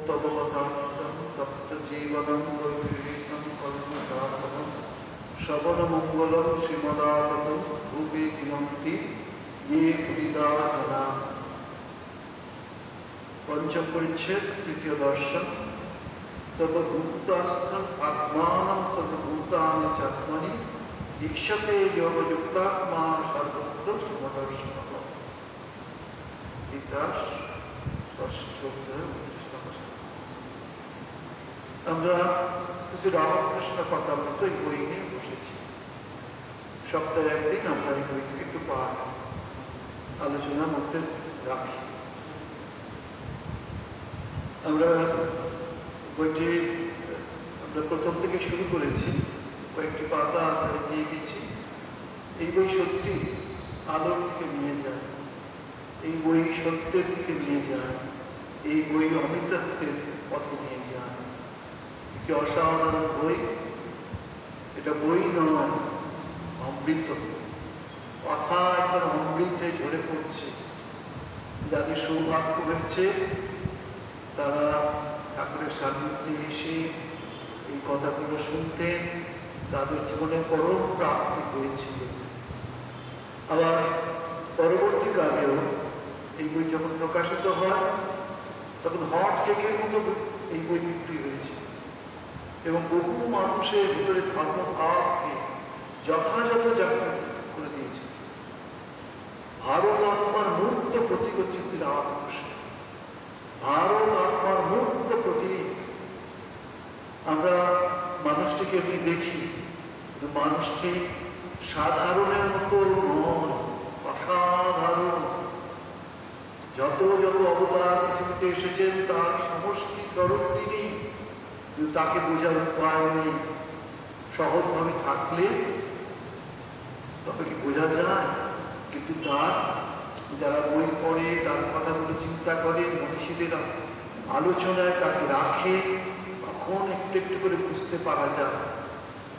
तव कथामृतं तप्तजीवनं वैरिणं कल्मषापनं श्रवणमङ्गलं श्रीमदाततं भूपे किमन्ति ये पुरिता जना। पंचम परिच्छेद तृतीय दर्शन। सर्वभूतास्थं आत्मानं सर्वभूतानि चात्मनि ईक्षते योगयुक्तात्मा सर्वत्र समदर्शनः। गीता ষষ্ঠ অধ্যায় 29 শ্লোক। আমরা শ্রী রামকৃষ্ণ কথামৃত এই বই নিয়ে বসেছি। সপ্তাহে একদিন আমরা এই বই থেকে একটু পাঠ আলোচনার মধ্যে রাখি। আমরা বইটি আমরা প্রথম থেকে শুরু করেছি, কয়েকটি পাতা নিয়ে গেছি। এই বই সত্যি আলোর দিকে নিয়ে যায়, এই বই সত্যের দিকে নিয়ে যায়, এই বই অমৃতত্বের পথে নিয়ে যায়। একটি অসাধারণ বই। এটা বই নয়, অমৃত। কথা একবার অমৃতে ঝরে পড়ছে। যাদের সৌভাগ্য হয়েছে তারা ঠাকুরের সান্নিধ্যে এসে এই কথাগুলো শুনতেন, তাদের জীবনে পরম প্রাপ্তি হয়েছিল। আবার পরবর্তীকালেও এই বই যখন প্রকাশিত হয় তখন হট কেকের মতো এই বই বিক্রি হয়েছে এবং বহু মানুষের ভিতরে ধর্মভাবকে যথাযথ জাগ্রত করে দিয়েছে। ভারত আত্মার মূর্ত প্রতীক হচ্ছে শ্রী রামকৃষ্ণ। ভারত আত্মার মূর্ত প্রতীক। আমরা মানুষটিকে এমনি দেখি, মানুষটি সাধারণের মতো নয়, অসাধারণ। যত যত অবতার পৃথিবীতে এসেছেন তার সমষ্টি স্বরূপ তিনি, কিন্তু তাকে বোঝার উপায় নেই। সহজভাবে থাকলে তবে কি বোঝা যায়? কিন্তু তার যারা বই পড়ে, তার কথাগুলো চিন্তা করে, মনীষীদের আলোচনায় তাকে রাখে, তখন একটু একটু করে বুঝতে পারা যায়।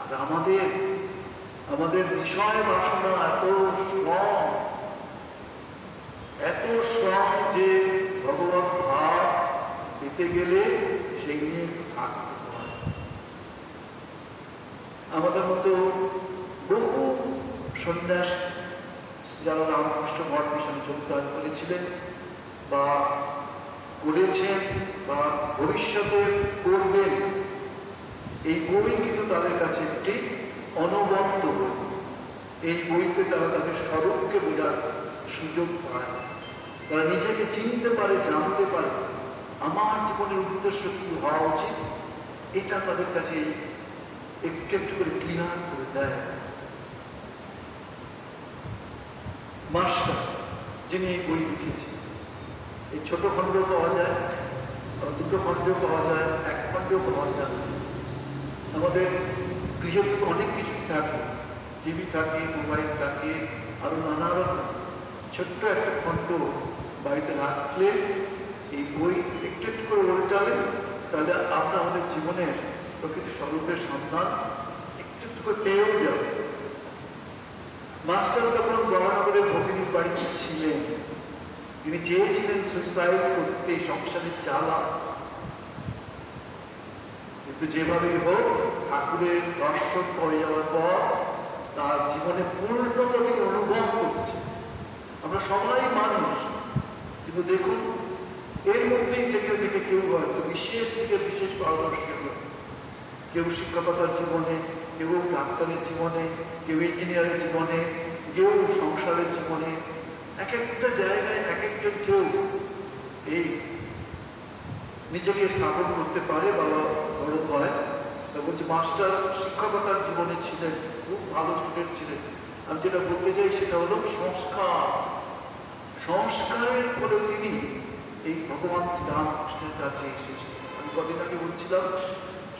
আর আমাদের বিষয় বাসনা এত শ্রম যে ভগবত ভাব পেতে গেলে সেই নিয়ে একটু থাকতে হয়। আমাদের মতো বহু সন্ন্যাস যারা রামকৃষ্ণ মঠ মিশনে যোগদান করেছিলেন বা করেছেন বা ভবিষ্যতে করবেন, এই বই কিন্তু তাদের কাছে একটি অনবদ্য বই। এই বইতে তারা তাদের স্বরূপকে বোঝার সুযোগ পায়। তারা নিজেকে চিনতে পারে, জানতে পারে আমার জীবনের উদ্দেশ্য কি হওয়া উচিত, এটা তাদের কাছে একটু একটু করে ক্লিয়ার করে দেয়। মাস্টার যিনি এই বই লিখেছেন, এই ছোট খণ্ডেও পাওয়া যায়, দুটো খণ্ডেও পাওয়া যায়, এক খণ্ডেও পাওয়া যায়। আমাদের গৃহে তো অনেক কিছুই থাকে, টিভি থাকে, মোবাইল থাকে, আরো নানা রকম। ছোট্ট একটা খণ্ড বাড়িতে রাখলে, এই বই একটু একটু করে উল্টালে, তাহলে আমরা আমাদের জীবনের প্রকৃত স্বরূপের সন্ধান একটু একটু করে পেয়েও যাব। মাস্টার তখন বরানগরের ভগিনীর বাড়িতে ছিলেন। তিনি চেয়েছিলেন সুইসাইড করতে, সংসারের জ্বালা। কিন্তু যেভাবেই হোক ঠাকুরের দর্শন হয়ে যাওয়ার পর তার জীবনে পূর্ণতা তিনি অনুভব করছে। আমরা সবাই মানুষ, কিন্তু দেখুন এর মধ্যেই থেকে থেকে কেউ হয়তো বিশেষ থেকে বিশেষ পারদর্শী হল। কেউ শিক্ষকতার জীবনে, কেউ ডাক্তারের জীবনে, কেউ ইঞ্জিনিয়ারের জীবনে, কেউ সংসারের জীবনে, এক একটা জায়গায় এক একজন কেউ এই নিজেকে স্থাপন করতে পারে। বাবা বড় হয় বলছি, মাস্টার শিক্ষকতার জীবনে ছিলেন, খুব ভালো স্টুডেন্ট ছিলেন। আমি যেটা বলতে চাই সেটা হলো সংস্কারের ফলে তিনি এই ভগবান শ্রী রামকৃষ্ণের কাছে এসেছিলেন। আমি কদিন আগে বলছিলাম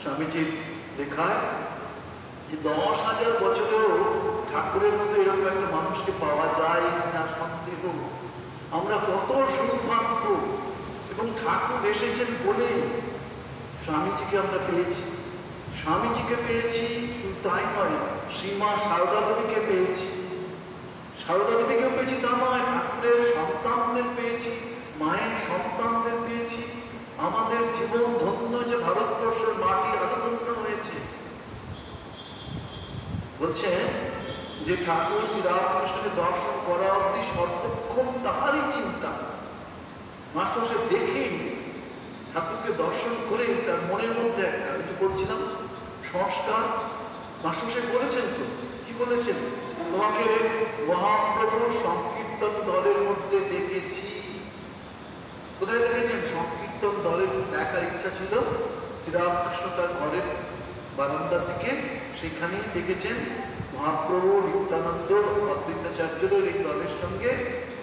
স্বামীজির লেখায় যে 10,000 বছরেও ঠাকুরের মতো এরকম একটা মানুষকে পাওয়া যায় না সন্দেহ। আমরা কত সৌভাগ্য, এবং ঠাকুর এসেছেন বলেই স্বামীজিকে আমরা পেয়েছি। স্বামীজিকে পেয়েছি, শুধু তাই নয়, শ্রীমা সারদা দেবীকে পেয়েছি। সারদা দেবীকেও পেয়েছি তা নয়, ঠাকুরের সন্তানদের পেয়েছি, মায়ের সন্তানদের পেয়েছি। আমাদের জীবন ধন্য যে ভারতবর্ষের মাটি আরো ধন্য হয়েছে। বলছে যে ঠাকুর শ্রীরামকৃষ্ণকে দর্শন করা অব্দি সর্বক্ষণ তাহারই চিন্তা। মাস্টার দেখেই ঠাকুরকে দর্শন করে তার মনের মধ্যে একটা, আমি যে বলছিলাম সংস্কার, মাস্টার বলেছেন তো, কি বলেছেন? তোমাকে মহাপ্রভুর সংকীর্তন দলের মধ্যে দেখেছি। কোথায় দেখেছেন? সংকীর্তন দলের দেখার ইচ্ছা ছিল শ্রীরামকৃষ্ণ তার ঘরের বারান্দা থেকে, সেখানেই দেখেছেন মহাপ্রভু, নিত্যানন্দ, অদ্বৈতাচার্যদের এই দলের সঙ্গে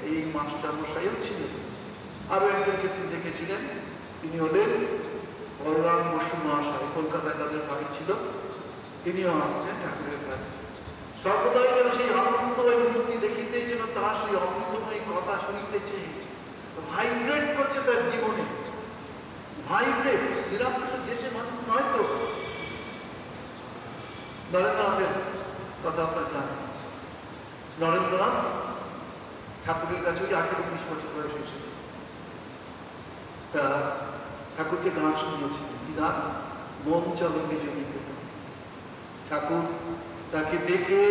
এই মাস্টারমশাইও ছিলেন। আরো একজনকে তিনি দেখেছিলেন, তিনি হলেন বলরাম বসু মহাশয়, কলকাতায় তাদের বাড়ি ছিল। তিনিও আসতেন ঠাকুরের কাছে, সর্বদাই যেন সেই আনন্দময় মূর্তি দেখিতে, যেন তার সেই অমৃতময় কথা শুনিতেছে, ভাইব্রেট করছে তার জীবনে, ভাইব্রেট। শ্রীরামকৃষ্ণ যে সে মানুষ নয় তো। নরেন্দ্রনাথের কথা আপনারা জানেন, নরেন্দ্রনাথ ঠাকুরের কাছে ওই 18-19 বছর বয়সে এসেছে। তা ঠাকুরকে গান শুনিয়েছে, কি গান? মন চলো নিজ নিকেতন। ঠাকুর তাকে দেখে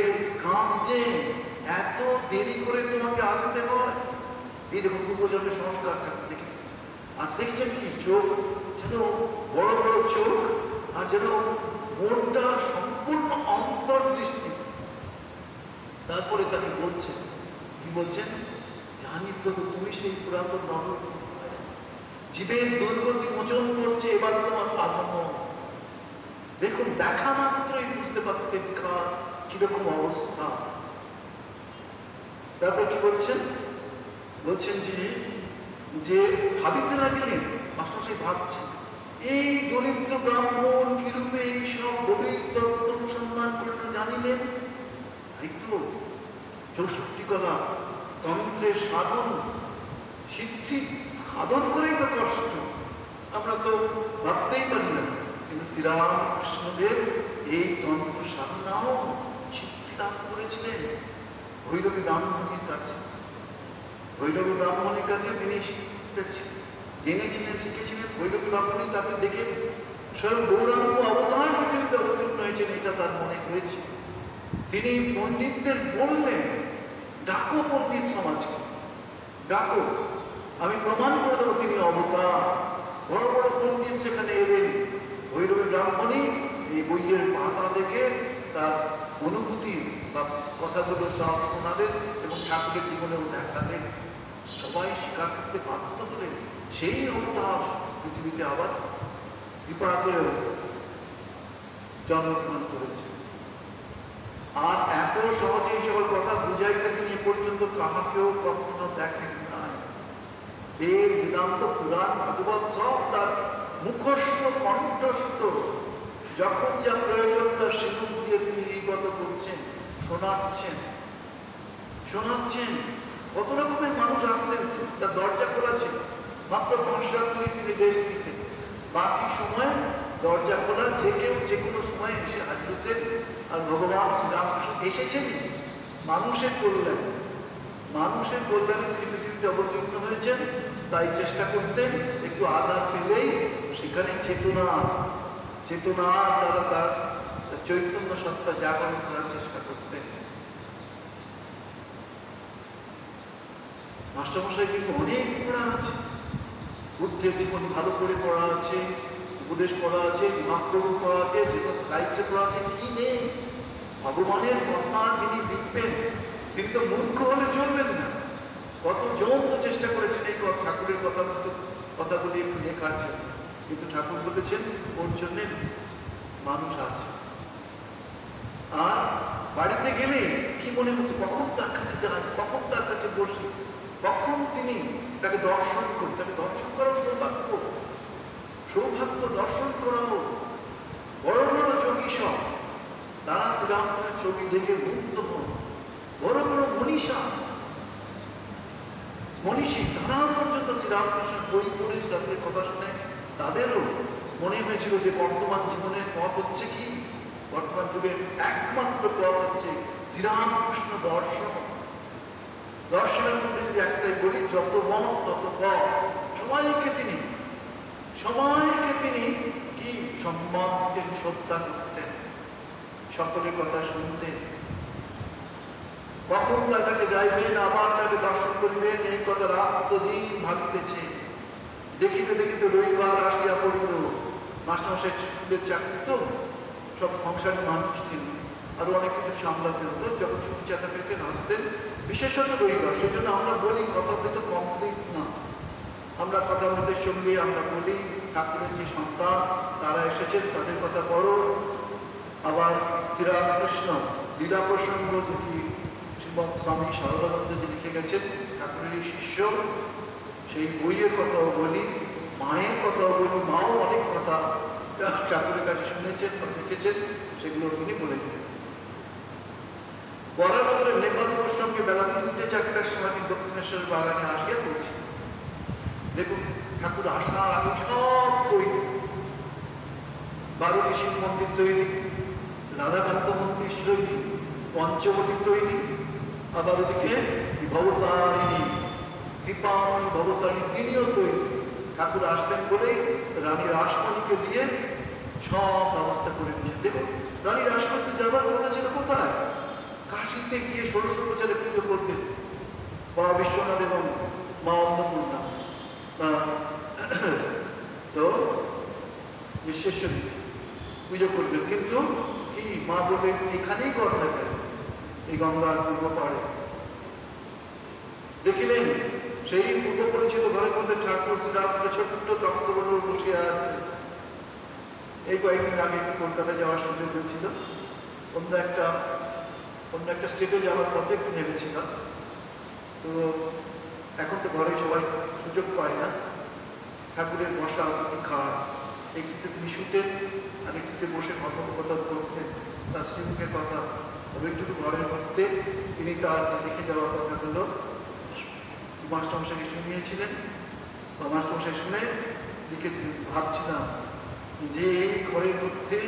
কাঁদছে, এত দেরি করে তোমাকে আসতে হয়। এই দেখুন পূর্বজন্মের সংস্কার ঠাকুর দেখে। আর দেখছেন কি চোখ, যেন বড় বড় চোখ, আর যেন মনটা সম্পূর্ণ অন্তর্দৃষ্টি। তারপরে তাকে বলছেন, কি বলছেন? জানি প্রভু তুমি সেই পুরাতন নরক, জীবের দুর্গতি মোচন করছে, এবার তোমার আগমন। দেখুন, দেখা মাত্রই বুঝতে পারতেন কার কিরকম অবস্থা। তারপর কি বলছেন? বলছেন যে ভাবিতে লাগলেন, মাস্টারমশাই ভাবছেন এই দরিদ্র ব্রাহ্মণ কিরূপে এই সব গভীর তত্ত্ব অনুসন্ধান করে জানিলেন। এই তো 64 কলা তন্ত্রের সাধন সিদ্ধি সাধন করেই তো কষ্ট, আমরা তো ভাবতেই পারি না। কিন্তু শ্রীরামকৃষ্ণদেব এই তন্ত্র সাধনাও সিদ্ধি লাভ করেছিলেন ভৈরবী ব্রাহ্মণীর কাছে। ভৈরবী ব্রাহ্মণীর কাছে তিনি জেনেছিলেন, শিখেছিলেন। ভৈরবী ব্রাহ্মণী তাকে দেখে স্বয়ং গৌরাঙ্গ অবতার পৃথিবীতে অবতীর্ণ হয়েছেন, এটা তার মনে হয়েছে। তিনি পণ্ডিতদের বললেন, ডাকো পণ্ডিত সমাজকে, ডাকো, আমি প্রমাণ করে দেবো তিনি অবতার। বড় বড় পণ্ডিত সেখানে এলেন। ভৈরবী ব্রাহ্মণী এই বইয়ের পাতা দেখে তার অনুভূতি বা কথাগুলো সব শোনালেন এবং ঠাকুরের জীবনেও দেখালেন। সবাই স্বীকার করতে বাধ্য হলেন সেই অবতার পৃথিবীতে আবার কৃপা করেও জন্মগ্রহণ করেছে। আর এত সহজেই সকল কথা বুঝাইতে তিনি এ পর্যন্ত কাহাকেও কখনো দেখেন নাই। বেদ, বেদান্ত, পুরাণ, ভাগবত সব তার মুখস্থ, কণ্ঠস্থ। যখন যা প্রয়োজন তার সিঁদুর দিয়ে তিনি লিপিবদ্ধ করছেন, শোনাচ্ছেন। কত রকমের মানুষ আসতেন, তার দরজা খোলা ছিল। মাত্র 5-7 মিনিট তিনি রেস্ট নিতেন, বাকি সময় দরজা খোলা, যে কেউ যে কোনো সময় এসে হাজির হতেন। আর ভগবান শ্রীরামকৃষ্ণ এসেছেন মানুষের কল্যাণে, মানুষের কল্যাণে তিনি পৃথিবীতে অবতীর্ণ হয়েছেন। তাই চেষ্টা করতেন একটু আধার পেলেই সেখানে চেতনা দ্বারা তার চৈতন্য সত্তা জাগরণ করার চেষ্টা করতেন। মাস্টারমশাই কিন্তু অনেক পড়া আছে, বুদ্ধের জীবনী ভালো করে পড়া আছে, উপদেশ পড়া আছে, মহাপ্রভু পড়া আছে, জিসাস ক্রাইস্টের পড়া আছে। কি নেই? ভগবানের কথা যিনি লিখবেন তিনি তো মূর্খ হলে চলবেন না। কতজন তো চেষ্টা করেছেন এই ঠাকুরের কথাগুলি একটু লেখার জন্য, কিন্তু ঠাকুর বলেছেন ওর জন্য মানুষ আছে। আর বাড়িতে গেলে কি মনে হতো, কখন তার কাছে যাই, কখন তার কাছে বসি, কখন তিনি তাকে দর্শন করি। তাকে দর্শন করাও সৌভাগ্য দর্শন করাও। বড় বড় যোগী সব তারা শ্রীরামকৃষ্ণের ছবি দেখে মুগ্ধ হন। বড় বড় মনীষী তারাও পর্যন্ত শ্রীরামকৃষ্ণের বই পড়ে শ্রীরামের কথা শুনে তাদেরও মনে হয়েছিল যে বর্তমান জীবনের পথ হচ্ছে কি, বর্তমান যুগের একমাত্র পথ হচ্ছে শ্রীরামকৃষ্ণ দর্শন। দর্শনের মধ্যে যদি একটাই বলি, যত মত তত পথ। সবাইকে তিনি সবাইকে তিনি কি সম্মান দিতেন, শ্রদ্ধা করতেন, সকলের কথা শুনতেন। কখন তার কাছে যাইবেন, আবার তাকে দর্শন করিবেন, এই কথা রাত্র দিন ভাবিতেছে। দেখিতে দেখিতে রবিবার আসিয়া পড়িল। মাস্টারমশাই স্কুলের চাকরি তো, সব সংসারের মানুষ তিনি, আরো অনেক কিছু সামলাতে হতো। যখন ছুটি চাটা পেতেন আসতেন, বিশেষত রবিবার। সেই জন্য আমরা বলি কথামৃত কমপ্লিট না, আমরা কথামৃতের সঙ্গে আমরা বলি ঠাকুরের যে সন্তান তারা এসেছেন তাদের কথা বড়। আবার শ্রীরামকৃষ্ণ লীলা প্রসঙ্গ তিনি শ্রীমৎ স্বামী শারদানন্দ যে লিখে গেছেন, ঠাকুরেরই শিষ্য, সেই বইয়ের কথাও বলি, মায়ের কথাও বলি। মাও অনেক কথা ঠাকুরের কাছে শুনেছেন বা দেখেছেন, সেগুলো তিনি বলে গিয়েছেন। বরানগরের নেপাল প্রসঙ্গে বেলা ৩টে-৪টার সময় দক্ষিণেশ্বর বাগানে আসিয়া পৌঁছিল। দেখুন, ঠাকুর আসার আগে সব তৈরি, 12টি শিব মন্দির তৈরি, রাধাকান্ত মন্দির তৈরি, পঞ্চবটী তৈরি, আবার ওদিকে ভবতারিণী, কৃপাময়ী ভবতারিণী তিনিও তৈরি। ঠাকুর আসবেন বলেই রানী রাসমণিকে দিয়ে সব ব্যবস্থা করে নিয়েছেন। দেখুন, রানী রাসমণিকে যাবার কথা ছিল কোথায়? কাশীতে গিয়ে ষোড়শোপচারে পুজো করবেন, বা বিশ্বনাথ এবং মা অন্নপূর্ণা তো বিশ্বেশ্বরী পুজো করবেন। কিন্তু কি মা বললেন এখানেই কর না কেন, এই গঙ্গার পূর্ব পাড়ে। দেখিলেন সেই পূর্ব পরিচিত ঘরের মধ্যে ঠাকুর শ্রীরামকে ছোট্ট তক্তবনুর বসিয়া আছে। এই কয়েকদিন আগে একটু কলকাতা যাওয়ার সুযোগ হয়েছিল, অন্য একটা স্টেটে যাওয়ার পথে একটু নেমেছিলাম। তো এখন তো ঘরে সবাই সুযোগ পায় না। ঠাকুরের বসা দুটি খাট, একটিতে তিনি শুতেন আর একটিতে বসে কথোপকথন করতেন তার স্ত্রীমুখের কথা। ওইটুকু ঘরের মধ্যে তিনি তার যে লিখে যাওয়ার কথাগুলো মাস্টারমশাইকে শুনিয়েছিলেন, বা মাস্টারমশাই শুনে লিখেছিলেন। ভাবছিলাম যে এই ঘরের মধ্যে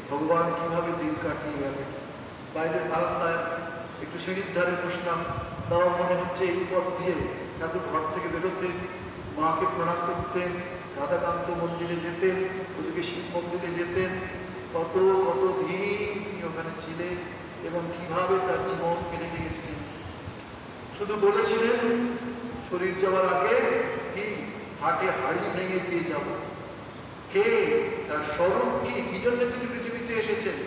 ভগবান কিভাবে দিন কাটিয়ে গেল। বাইরের বারান্দায় একটু সিঁড়ির ধারে বসলাম, তাও মনে হচ্ছে এই পথ দিয়ে ঠাকুর ঘর থেকে বেরোতেন, মাকে প্রণাম করতেন, রাধাকান্ত মন্দিরে যেতেন, ওদিকে শিব মন্দিরে যেতেন। কত কত দিন তিনি ওখানে ছিলেন এবং কিভাবে তার জীবন কেটে গিয়েছিলেন। শুধু বলেছিলেন শরীর যাওয়ার আগে কি হাটে হাড়ি ভেঙে দিয়ে যাব। কে, তার স্বরূপ কি, কি জন্য তিনি পৃথিবীতে এসেছেন,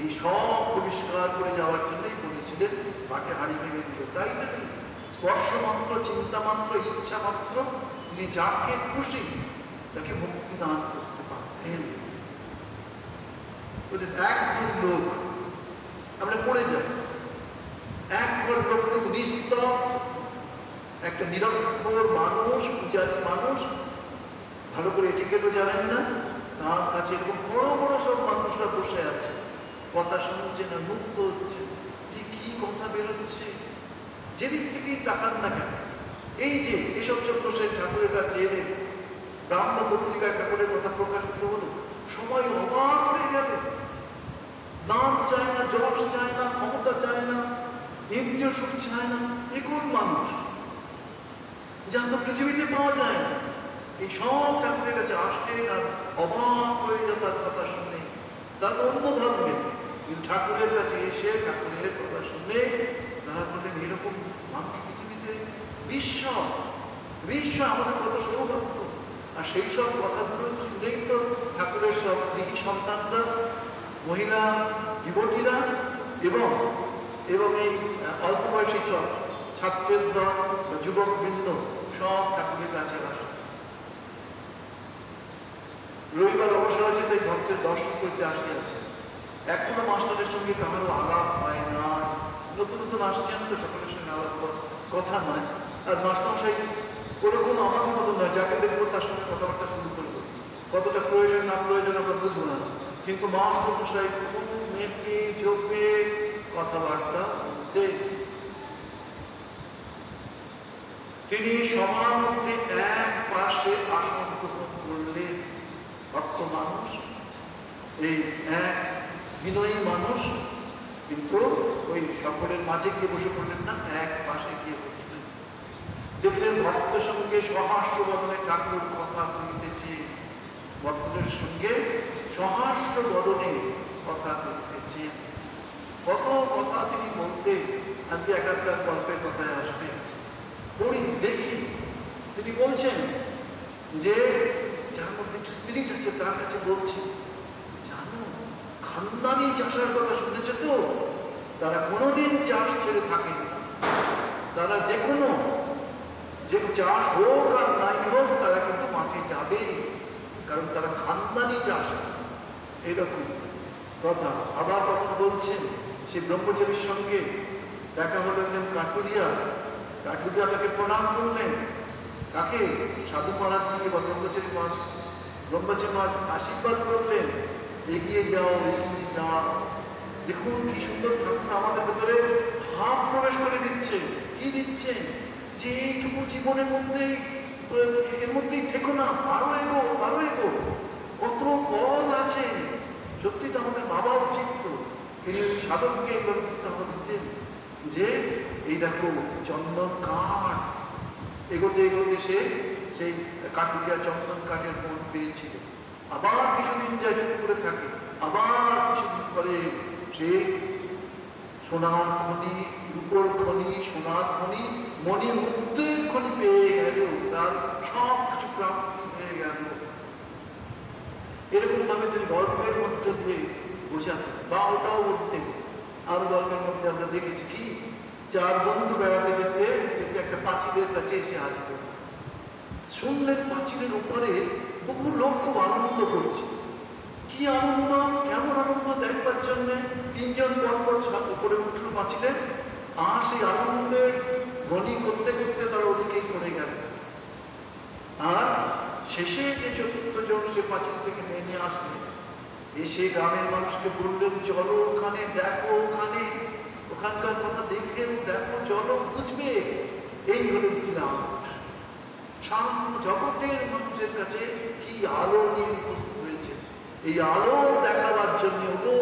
এই সব পরিষ্কার করে যাওয়ার জন্যই বলেছিলেন হাটে হাড়ি ভেঙে দিল। তাই না, স্পর্শ মাত্র, চিন্তা মাত্র, ইচ্ছা মাত্র তিনি যাকে খুশি তাকে মুক্তি দান করতে পারতেন। এক ঘর লোক আমরা পড়ে যাই, এক ঘর লোক কিন্তু নিস্তব্ধ একটা নিরক্ষর মানুষ, পূজারী মানুষ, ভালো করে এটিকেটও জানেন না, তার কাছে এরকম বড় বড় সব মানুষরা বসে আছে, কথা শুনছে না, মুক্ত হচ্ছে যে কি কথা বেরোচ্ছে, যেদিক থেকেই তাকান না কেন। এই যে কেশব চন্দ্র সেন ঠাকুরের কাছে এলেন, ব্রাহ্ম পত্রিকায় ঠাকুরের কথা প্রকাশিত হলো, সবাই অবাক হয়ে গেল। নাম চায় না, যশ চায় না, ক্ষমতা চায় না, ইন্দ্রিয় সুখ চায় না, এ কোন মানুষ যা তো পৃথিবীতে পাওয়া যায় না। এই সব ঠাকুরের কাছে আসলেন আর অবাক হয়ে যা তার কথা শুনে। তারা অন্য ধর্মের, কিন্তু ঠাকুরের কাছে এসে ঠাকুরের কথা শুনে তারা বললেন এরকম মানুষ পৃথিবীতে বিশ্ব আমাদের কত সৌভাগ্য। আর সেই সব কথাগুলো শুনেই তো ঠাকুরের সব গৃহী সন্তানরা, মহিলা যুবতীরা এবং এই অল্প বয়সী সব ছাত্রের দল বা যুবক বৃন্দ সব ঠাকুরের কাছে আসে। রবিবার অবসর আছে, তাই ভক্তের দর্শন করতে আসিয়াছে। এখনো মাস্টারের সঙ্গে কাহারও আলাপ হয় না, নতুন নতুন আসছেন তো সকলের সঙ্গে আলাপ কথা নয়। আর মাস্টারমশাই ওরকম আমাদের মতো নয়, যাকে দেখবো তার সঙ্গে কথাবার্তা শুরু করবো, কতটা প্রয়োজন না প্রয়োজন আমরা বুঝবো না। কিন্তু মাস্টারমশাই খুব মেপে চোখে কথাবার্তা বলতে। তিনি সবার মধ্যে এক পাশে আসন গ্রহণ করলেন। ভক্ত মানুষ, এই এক বিনয়ী মানুষ, কিন্তু ওই সকলের মাঝে গিয়ে বসে পড়লেন না, এক পাশে গিয়ে বসলেন। দেখলেন ভক্ত সঙ্গে সহাস্য বদনে ঠাকুর কথা কইতেছে, ভক্তদের সঙ্গে সহাস্য বদনে কথা বলতেছেন। কত কথা তিনি বলতে, আজকে একাধিক গল্পের কথায় আসবে, পড়ি দেখি। তিনি বলছেন যে যার মধ্যে একটু স্পিরিট আছে তার কাছে বলছি, জানো খানদানি চাষার কথা শুনেছে তো, তারা কোনোদিন চাষ ছেড়ে থাকেন না। তারা যে কোনো যে চাষ হোক আর নাই হোক তারা কিন্তু মাঠে যাবে, কারণ তারা খানদানি চাষ। এইরকম কথা। আবার কখনো বলছেন সেই ব্রহ্মচারীর সঙ্গে দেখা হলো একজন কাঠুরিয়া। কাঠুরিয়া তাকে প্রণাম করলেন। কাকে? সাধু মহারাজজিকে বা ব্রহ্মচারী মহারাজ। ব্রহ্মচারী মহারাজ আশীর্বাদ করলেন, এগিয়ে যাও, এগিয়ে যাও। দেখুন কি সুন্দর ঠাকুর আমাদের ভেতরে ভাব প্রবেশ করে দিচ্ছেন। কি দিচ্ছেন? যে এইটুকু জীবনের মধ্যেই, এর মধ্যেই থেকো না, আরো এগো, আরো এগো, কত পথ আছে। সত্যি তো আমাদের ভাবা উচিত। তো তিনি সাধককে এবার উৎসাহ দিতেন যে এই দেখো চন্দন কাঠ, এগোতে এগোতে সে সেই কাঠুরিয়া চন্দন কাঠের মন পেয়েছিল। আবার কিছুদিন যায়, চুপ করে থাকে। আবার কিছুদিন পরে সে সোনার খনি, রূপোর খনি, সোনার খনি, মণিমুক্তের খনি পেয়ে গেল। তার সব কিছু প্রাপ্তি হয়ে গেল। এরকম ভাবে তিনি গল্পের মধ্যে দিয়ে বোঝাতেন, বা ওটাও বলতেন। আর গল্পের মধ্যে আমরা দেখেছি কি, চার বন্ধু বেড়াতে যেতে যেতে একটা পাঁচিলের কাছে এসে আসবে। শুনলেন পাঁচিলের উপরে বহু লোক খুব আনন্দ করছে। কি আনন্দ, কেমন আনন্দ দেখবার জন্য তিনজন পরপর উপরে উঠলো পাঁচিলের। আর সেই আনন্দের ধ্বনি করতে করতে তারা ওদিকেই পড়ে গেল। আর শেষে যে চতুর্থ জন সে পাঁচিল থেকে নেমে আসলেন, এসে গ্রামের মানুষকে বললেন, চলো ওখানে, দেখো ওখানে, ওখানকার কথা দেখে দেখো, চলো, বুঝবে। এই হলেন শ্রীরামকৃষ্ণ। জগতের মানুষের কাছে কি আলো নিয়ে উপস্থিত হয়েছে, এই আলো দেখাবার জন্য। গো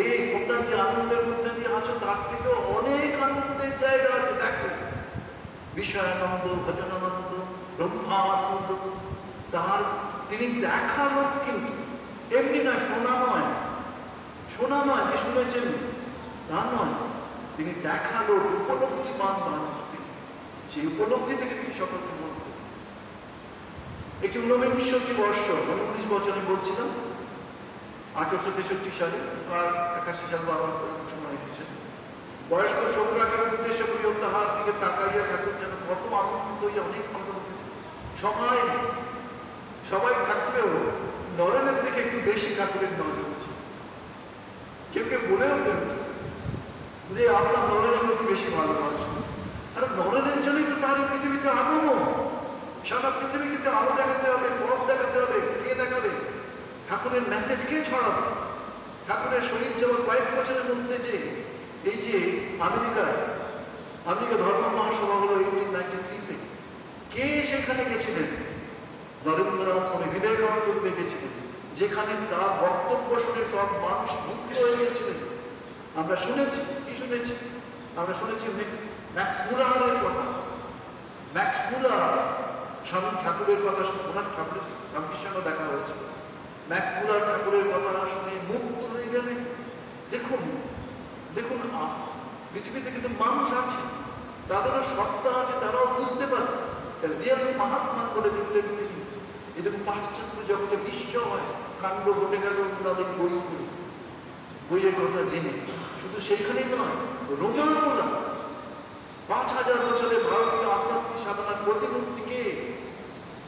এই তোমরা যে আনন্দের মধ্যে দিয়ে আছো তার থেকে অনেক আনন্দের জায়গা আছে, দেখো। বিষয়ানন্দ, ভজনানন্দ, ব্রহ্মানন্দ, তার তিনি দেখালো। কিন্তু এমনি নয়, শোনা নয়, শোনা নয় যে শুনেছেন তা নয়, তিনি দেখালো। উপলব্ধিমান মানুষ তিনি, সেই উপলব্ধি থেকে তিনি সকলকে বলতেন। একটি ঊনবিংশতি বর্ষ, 19 বছরে বলছিলাম, 1863 সালে, আর 81 সাল বাবার সময় এসেছে। বয়স্ক ছোকরাকে উদ্দেশ্য করি তাহার দিকে তাকাইয়া ঠাকুর যেন কত আনন্দিত হইয়া অনেক কথা বলেছে। সবাই থাকলেও নরেনের দিকে একটু বেশি ঠাকুরের নজর হচ্ছে। কেউ কেউ বলেও যে আপনার নরেনের মধ্যে বেশি ভালোবাসে। আর নরেনের জন্যই তো তার এই পৃথিবীতে আগমন। সারা পৃথিবী কিন্তু আলো দেখাতে হবে, পথ দেখাতে হবে। কে দেখাবে? ঠাকুরের মেসেজ কে ছড়াবে? ঠাকুরের শরীর যেমন কয়েক বছরের মধ্যে যে এই যে আমেরিকা ধর্ম মহাসভা হলো 1893-তে, কে সেখানে গেছিলেন? নরেন্দ্রনাথ স্বামী বিবেকানন্দ রূপে গেছিলেন, যেখানে তার বক্তব্য শুনে সব মানুষ মুক্ত হয়ে গেছিলেন। আমরা শুনেছি, কি শুনেছি? আমরা শুনেছি ম্যাক্স মুলারের কথা। ম্যাক্স মুলার স্বামী ঠাকুরের কথা, ওনার ঠাকুরের স্বামীর সঙ্গে দেখা হয়েছে। ম্যাক্স মুলার ঠাকুরের কথা শুনে মুক্ত হয়ে গেলেন। দেখুন দেখুন, পৃথিবীতে কিন্তু মানুষ আছে, তাদেরও সত্তা আছে, তারাও বুঝতে পারে। রিয়েল মহাত্মা করে দেখলেন তিনি। এরকম পাশ্চাত্য জগতে বিস্ময় কাণ্ড ঘটে গেল তাদের বইয়ের কথা জেনে। শুধু সেইখানেই নয়, রোমানোলা 5000 বছরে ভারতীয় আধ্যাত্মিক সাধনার প্রতিমূর্তিকে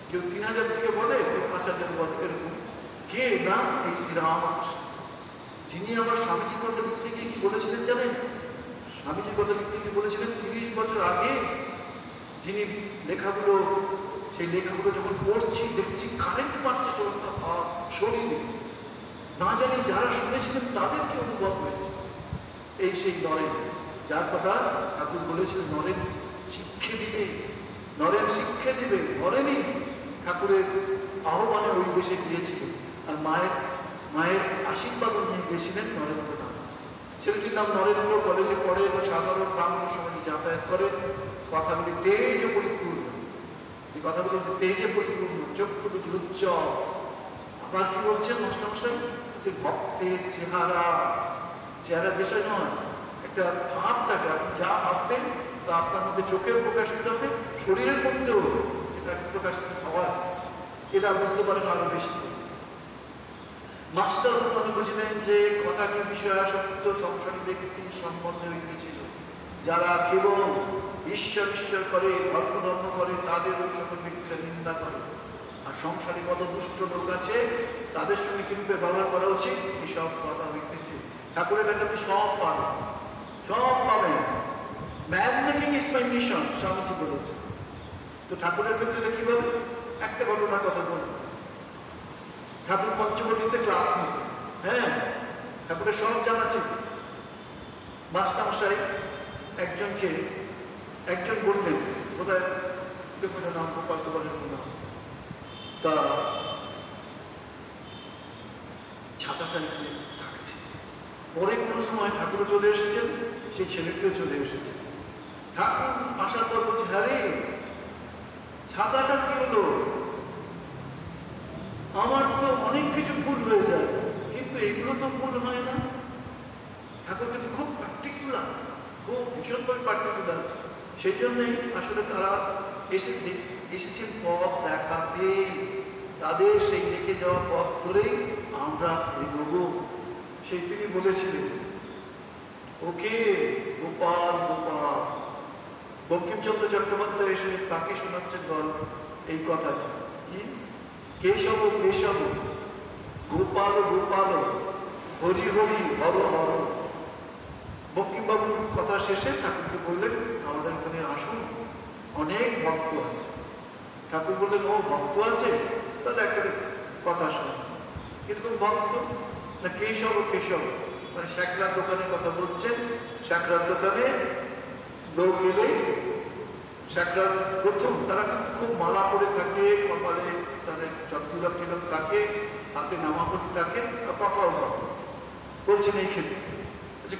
কেউ 3000 থেকে বলে, কেউ 5000 বলে, এরকম। কে? না, এই শ্রীরামকৃষ্ণ, যিনি আমার স্বামীজির কথা লিখতে গিয়ে কি বলেছিলেন জানেন? স্বামীজির কথা লিখতে গিয়ে বলেছিলেন 30 বছর আগে যিনি লেখাগুলো, সেই লেখাগুলো যখন পড়ছি দেখছি কারেন্ট মারছে সমস্ত শরীরে। না জানি যারা শুনেছিলেন তাদের কি অনুভব হয়েছে। এই সেই নরেন, যার কথা ঠাকুর বলেছিলেন নরেন শিক্ষা দিবে, নরেন শিক্ষা দিবে। নরেনই ঠাকুরের আহ্বানে ওই দেশে গিয়েছিলেন, আর মায়ের আশীর্বাদ নিয়ে গিয়েছিলেন নরেন্দ্রনাথ। ছেলেটির নাম নরেন্দ্র, কলেজে পড়ে, সাধারণ বাংলা সমাজে যাতায়াত করেন। কথাগুলি তেজে পরিপূর্ণ, যে কথাগুলো হচ্ছে তেজে পরিপূর্ণ, চক্ষু দুটি উজ্জ্বল, আবার কি বলছেন মাস্টারমশাই, যে ভক্তের চেহারা, চেহারা যেসব নয়, একটা ভাব থাকে, আপনি যা ভাববেন তা আপনার মধ্যে চোখের প্রকাশিত হবে, শরীরের মধ্যেও সেটা প্রকাশিত হওয়ার, এটা বুঝতে পারেন আরো বেশি। মাস্টার উন্নতি বুঝলেন যে কথা কি বিষয়াসক্ত সংসারী ব্যক্তির সম্বন্ধে হইতেছিল, যারা কেবল ঈশ্বর ঈশ্বর করে, ধর্ম ধর্ম করে, তাদের ওই সকল ব্যক্তিরা নিন্দা করে। আর সংসারী কত দুষ্ট লোক আছে, তাদের সঙ্গে কিরূপে ব্যবহার করা উচিত, এসব কথা হইতেছে। ঠাকুরের কাছে আপনি সব পাবেন, সব পাবেন। Man making is my mission, Swamiji বলেছে। তো ঠাকুরের ক্ষেত্রে কিভাবে, একটা ঘটনার কথা বলবো। ঠাকুর পঞ্চবটিতে ক্লাস নিত, হ্যাঁ, ঠাকুরের সব জানা ছিল। মাস্টারমশাই একজন বললেন, বোধহয় নাম গোপাল গোপালের নাম, তা ছাতাটা এখানে থাকছে। পরে কোনো সময় ঠাকুরও চলে এসেছেন, সেই ছেলেটিও চলে এসেছে। ঠাকুর আসার পর বলছে, হ্যাঁ রে, ছাতাটা কি হলো? আমার তো অনেক কিছু ভুল হয়ে যায়, কিন্তু এগুলো তো ভুল হয় না। ঠাকুর কিন্তু খুব পার্টিকুলার, খুব ভীষণভাবে পার্টিকুলার। সেই জন্যই আসলে তারা এসেছেন পথ দেখাতে, তাদের সেই রেখে যাওয়া পথ ধরেই আমরা এগোবো। সেই তিনি বলেছিলেন, ওকে গোপাল গোপাল। বঙ্কিমচন্দ্র চট্টোপাধ্যায় এসে তাকে শোনাচ্ছেন গল্প, এই কথাটা কি, কেশব কেশব গোপাল গোপাল হরি হরি হর হর। বঙ্কিমবাবুর কথা শেষে ঠাকুরকে বললেন, আমাদের এখানে আসুন, অনেক ভক্ত আছে। ঠাকুর বললেন, ও ভক্ত আছে, তাহলে একটা কথা শোন। কিরকম ভক্ত না, কেশব কেশব, মানে শ্যাকরার দোকানের কথা বলছেন। শ্যাকরার দোকানে লোক এলে, শ্যাকরার প্রথম তারা কিন্তু খুব মালা করে থাকে, কপালে তাদের সব তিলক টিলক থাকে, হাতে নামাপতি থাকে, আর কথাও বলছেন এই ক্ষেত্রে।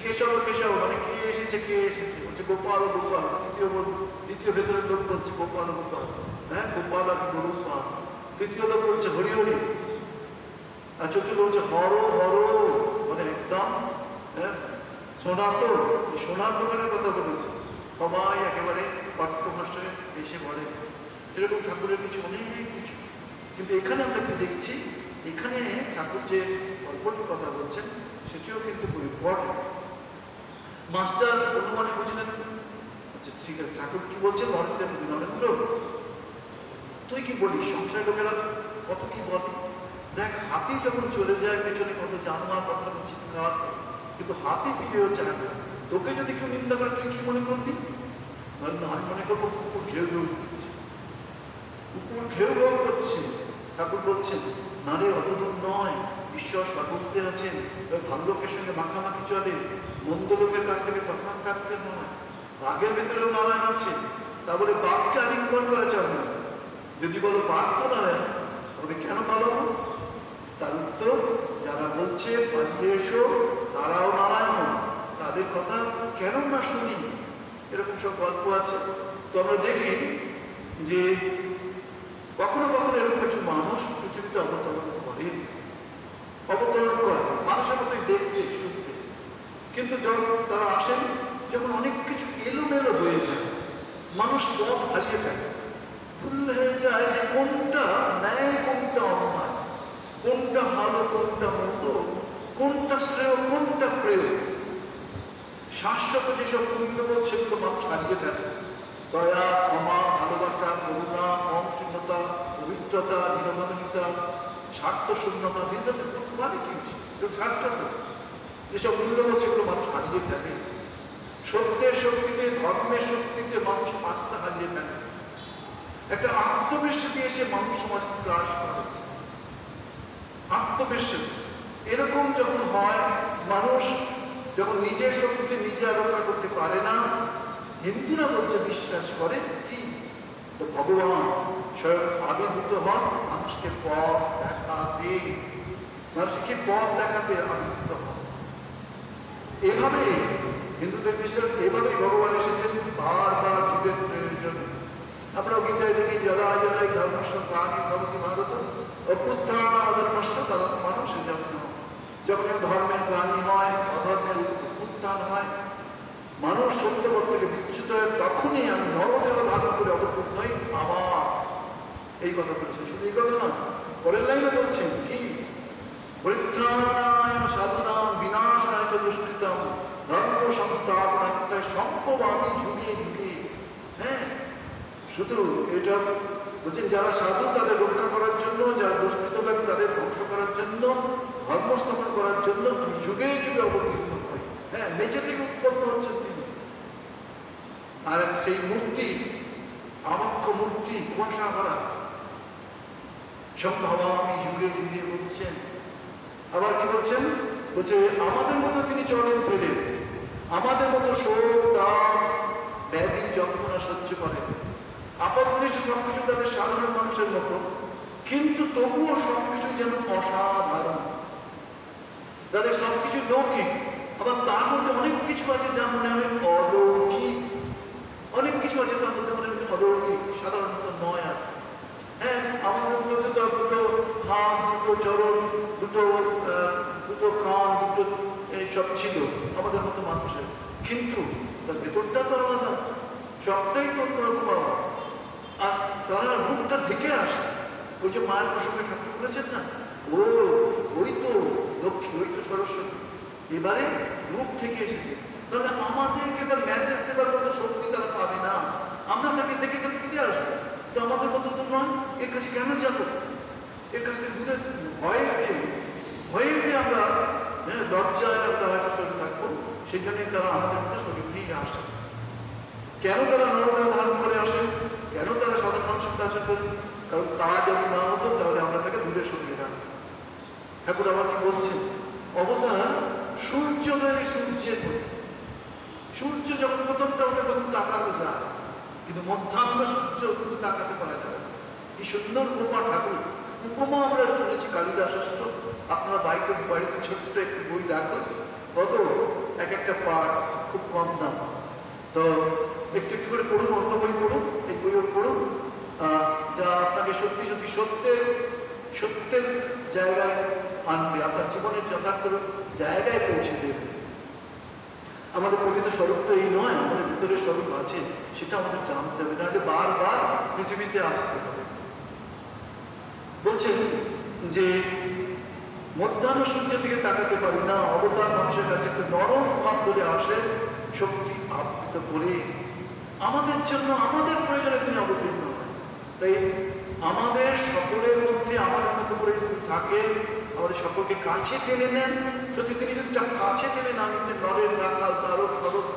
কেশব কেশব মানে কে এসেছে, কে এসেছে, বলছে গোপাল গোপাল। দ্বিতীয় ভেতরের লোক বলছে গোপাল গোপাল, হ্যাঁ, গোপাল আর গরুর পাল। তৃতীয় লোক বলছে হরি হরি, আর চতুর্থ বলছে হর হর, মানে একদম সনাতন, সোনার দোকানের কথা বলেছে। সবাই একেবারে পাঠ্যভাষায় এসে পড়ে। এরকম ঠাকুরের কিছু অনেক কিছু। কিন্তু এখানে আমরা কি দেখছি, এখানে ঠাকুর যে গল্পটির কথা বলছেন সেটিও কিন্তু খুব ইম্পর্টেন্ট। মাস্টার অনুমানে বুঝলেন, আচ্ছা ঠিক আছে, ঠাকুর কি বলছেন, নরেন্দ্র তুই কি বলিস, সংসার লোকেরা কত কি বলে। দেখ, হাতি যখন চলে যায় পেছনে কত জানোয়ার, কত রকম চিৎকার, কিন্তু হাতি ফিরেও চায় না। তোকে যদি কেউ নিন্দা করে তুই কি মনে করবি? আমি মনে করবো কুকুর ঘেউ ঘেউ করছে, কুকুর ঘেউ ঘেউ করছে। ঠাকুর বলছেন, না রে, অতদূর নয়, ঈশ্বর সর্বত্রে আছেন। ভালো লোকের সঙ্গে মাখামাখি চলে, মন্দ লোকের কাছ থেকে তফাৎ থাকতে হয়। বাঘের ভেতরেও নারায়ণ আছে, তা বলে বাঘকে আলিঙ্গন করা চলে না। যদি বলো বাঘ তো নারায়ণ, তবে কেন পালাবো? তার উত্তর, যারা বলছে পালিয়ে এসো তারাও নারায়ণ, তাদের কথা কেন না শুনি। এরকম সব গল্প আছে। তো আমরা দেখি যে কখনো কখনো এরকম একটি মানুষ পৃথিবীতে অবতরণ করে, মানুষের মতোই দেখতে শুনতে। কিন্তু যখন তারা আসেন, যখন অনেক কিছু এলোমেলো হয়ে যায়, মানুষ পথ হারিয়ে ফেলে, ভুল হয়ে যায় যে কোনটা ন্যায়, কোনটা অন্যায়, কোনটা ভালো, কোনটা মন্দ, কোনটা শ্রেয়, কোনটা প্রেয়। শাশ্বত যেসব মূল্যবোধ সেগুলো মানুষ হারিয়ে ফেলে। দয়া, ক্ষমা, ভালোবাসা, করুণা, অংশীলতা, পবিত্রতা, নিরবধিকতা, স্বার্থ শূন্যতা, শাশ্বত যেসব মূল্যবোধ সেগুলো মানুষ হারিয়ে ফেলে। সত্যের শক্তিতে, ধর্মের শক্তিতে মানুষ আস্থা হারিয়ে ফেলে। একটা আত্মবিশ্বাস দিয়ে এসে মানুষ সমাজ গ্রাস করে। আত্মবিশ্বাস এরকম যখন হয়, মানুষ যখন নিজের শক্তিতে নিজে রক্ষা করতে পারে না, হিন্দুরা বলছে বিশ্বাস করে কি, তো ভগবান স্বয়ং আবির্ভূত হন মানুষকে পথ দেখাতে, মানুষকে পথ দেখাতে আবির্ভূত হন। এভাবে হিন্দুদের বিশ্বাস, এভাবেই ভগবান এসেছেন বারবার যুগের প্রয়োজন। আমরা গীতায় দেখি, যদা যদাই ধর্মস্ব গ্লানির্ভবতি ভারত অভ্যুত্থান আমাদের নষ্ট তারা মানুষের জন্য। যখন ধর্মের গ্লানি হয়, অধর্মের উত্থান হয়, মানুষ সত্যপথ থেকে বিচ্যুত হয়, তখনই আমি নরদেহ ধারণ করে অবতীর্ণ হই আবার। এই কথা বলেছে। শুধু এই কথা নয়, পরের লাইনে বলছেন কি, পরিত্রাণায় সাধুনাম বিনাশায় চ দুষ্কৃতম ধর্ম সংস্থাপনায় সম্ভবামী ঝুলিয়ে ঝুলিয়ে। হ্যাঁ, শুধু এটা বলছেন যারা সাধু তাদের রক্ষা করার জন্য, যারা দুষ্কৃতকারী তাদের ধ্বংস করার জন্য, ধর্ম স্থাপন করার জন্য আমি যুগে যুগে অবতীর্ণ হই। হ্যাঁ, মেঝে থেকে উৎপন্ন হচ্ছেন তিনি। আর সেই মূর্তি, আমক্ষ মূর্তি, কুয়াশা ভরা, সম্ভবামী যুগে যুগে বলছেন। আবার কি বলছেন? বলছে আমাদের মতো তিনি চরণ ফেলেন, আমাদের মতো শোক, দাম, ব্যাধি, যন্ত্রণা সহ্য করেন। আপাতদৃষ্ট সবকিছু তাদের সাধারণ মানুষের মতো, কিন্তু তবুও সবকিছু যেন অসাধারণ। তাদের সবকিছু লৌকিক, আবার তার মধ্যে অনেক কিছু আছে যা মনে হবে অলৌকিক। অনেক কিছু আছে তার মধ্যে মনে হবে অলৌকিক, সাধারণত নয়। আর হ্যাঁ, আমাদের মধ্যে তো দুটো হাত, দুটো চরণ, দুটো কান, দুটো এইসব ছিল আমাদের মতো মানুষের, কিন্তু তার ভেতরটা তো আলাদা, সবটাই তো অন্যরকম আবার। আর তারা রূপটা ঢেকে আসে। ওই যে মায়ের প্রসঙ্গে ঠাকুর বলেছেন না, ওই তো লক্ষ্মী, ওই তো সরস্বতী, এবারে রূপ থেকে এসেছে। তাহলে আমাদেরকে তার মেসেজ দেবার মতো শক্তি তারা পাবে না। আমরা তাকে দেখে তো ফিরে আসবো, তো আমাদের মতো তো নয়। এর কাছে কেন যাবো? এর কাছ থেকে দূরে ভয়েতে আমরা লজ্জায় আমরা হয়তো চলে থাকবো। সেই জন্যই তারা আমাদের মতো শরীর নিয়ে আসে। কেন তারা নরদেহ ধারণ করে আসে? কেন তারা সাধারণ মানুষের কাছে করেন? কারণ তা যদি না হতো তাহলে আমরা তাকে দূরে সরিয়ে রাখবো। ঠাকুর আবার কি বলছেন? অবতার সূর্যোদয়ের সূর্যের মতো। সূর্য যখন প্রথমটা ওঠে তখন তাকানো যায়, কিন্তু মধ্যাহ্ন সূর্য কিন্তু তাকাতে পারা যাবে। কি সুন্দর উপমা ঠাকুর। উপমা আমরা শুনেছি কালিদাসের। আপনারা বাড়িতে ছোট্ট একটু বই রাখুন, কত এক একটা পাঠ, খুব কম দাম। তো একটু একটু করে পড়ুন, অন্য বই পড়ুন, এই বইও পড়ুন, যা আপনাকে সত্যি সত্যি সত্যের জায়গায় আনবে, আপনার জীবনের যথার্থ জায়গায় পৌঁছে দেবে। আমাদের প্রকৃত স্বরূপ তো এই নয়, আমাদের ভিতরে স্বরূপ আছে, সেটা আমাদের জানতে হবে, নাহলে বারবার পৃথিবীতে আসতে হবে। বলছেন যে মধ্যাহ্ন সূর্যের দিকে তাকাতে পারি না, অবতার মানুষের কাছে একটু নরম ভাব ধরে আসে, শক্তি আবৃত করে আমাদের জন্য, আমাদের প্রয়োজনে তিনি অবতীর্ণ হয়। তাই আমাদের সকলের মধ্যে আমাদের মতো করে তিনি থাকেন, আমাদের সকলকে কাছে টেনে নেন। সত্যি তিনি যদি কাছে টেনে না নিতেন, নরের রাখাল, তারক, শরৎ,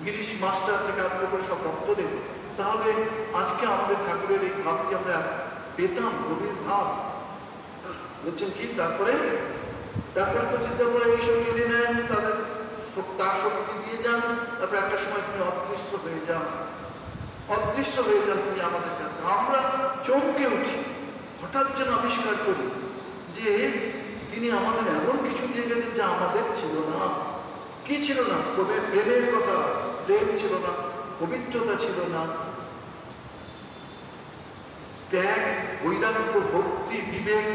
গিরিশ মাস্টার থেকে আরম্ভ করে সব ভক্তদের, তাহলে আজকে আমাদের ঠাকুরের এই ভাবকে আমরা পেতাম, গভীর ভাব। বলছেন কি তারপরে বলছেন তারপরে এইসব টেনে নেন, তার শক্তি দিয়ে যান, তারপরে একটা সময় তিনি অদৃশ্য হয়ে যান তিনি আমাদের কাছে। আমরা চমকে উঠি, হঠাৎ যেন আবিষ্কার করি যে তিনি আমাদের এমন কিছু দিয়ে গেছেন যা আমাদের ছিল না। কি ছিল না? প্রেমের কথা, প্রেম ছিল না, পবিত্রতা ছিল না, ত্যাগ, বৈরাগ্য, ভক্তি, বিবেক,